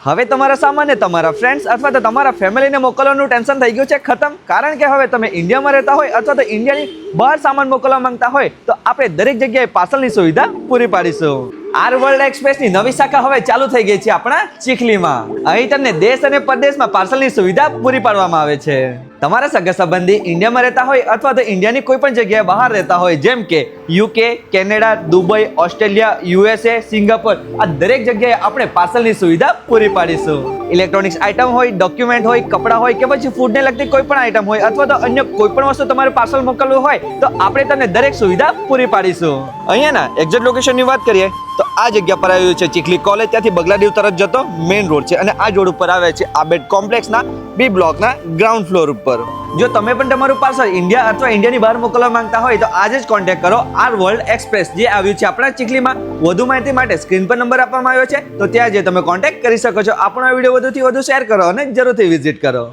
હવે તમારા સામાન્ય તમારા ફ્રેન્ડ્સ અથવા તો તમારા ફેમિલીને મોકલવાનું ટેન્શન થઈ ગયું છે ખતમ, કારણ કે હવે તમે ઇન્ડિયામાં રહેતા હોય અથવા તો ઇન્ડિયાની બહાર સામાન મોકલવા માંગતા હોય તો આપણે દરેક જગ્યાએ પાર્સલની સુવિધા પૂરી પાડીશું. આર વર્લ્ડ એક્સપ્રેસની નવી શાખા હવે ચાલુ થઈ ગઈ છે આપણા ચીખલીમાં. અહીં તમને દેશ અને પરદેશમાં પાર્સલની સુવિધા પૂરી પાડવામાં આવે છે. તમારા સગા સંબંધી ઇન્ડિયામાં રહેતા હોય અથવા તો ઇન્ડિયાની કોઈ પણ જગ્યાએ બહાર રહેતા હોય, જેમ કે UK, Canada, Dubai, Australia, USA, Singapore, આ દરેક જગ્યાએ આપણે પાર્સલની સુવિધા પૂરી પાડીશું. ઇલેક્ટ્રોનિક્સ આઇટમ હોય, ડોક્યુમેન્ટ હોય, કપડાં હોય કે પછી ફૂડને લગતી કોઈ પણ આઇટમ હોય અથવા તો અન્ય કોઈ પણ વસ્તુ તમારે પાર્સલ મોકલવું હોય તો આપણે તમને દરેક સુવિધા પૂરી પાડીશું. અહીંયાના એક્ઝેક્ટ લોકેશનની વાત કરીએ તો આ જગ્યા પર આવ્યું છે ચીખલી કોલેજ, ત્યાંથી બગલાદેવ તરફ જતો મેઇન રોડ છે અને આ જોડ ઉપર આવે છે આબેડ કોમ્પ્લેક્સના બી બ્લોકના ગ્રાઉન્ડ ફ્લોર ઉપર. જો તમે પણ તમારું પાર્સલ ઇન્ડિયા અથવા ઇન્ડિયાની બહાર મોકલવા માંગતા હોય તો આજે જ કોન્ટેક્ટ કરો આર વર્લ્ડ એક્સપ્રેસ, જે આવ્યું છે આપણા ચીખલીમાં. વધુ માહિતી માટે સ્ક્રીન પર નંબર આપવામાં આવ્યો છે, તો ત્યાં જે તમે કોન્ટેક્ટ કરી શકો છો. આપણો વિડીયો વધુથી વધુ શેર કરો અને જરૂરથી વિઝિટ કરો.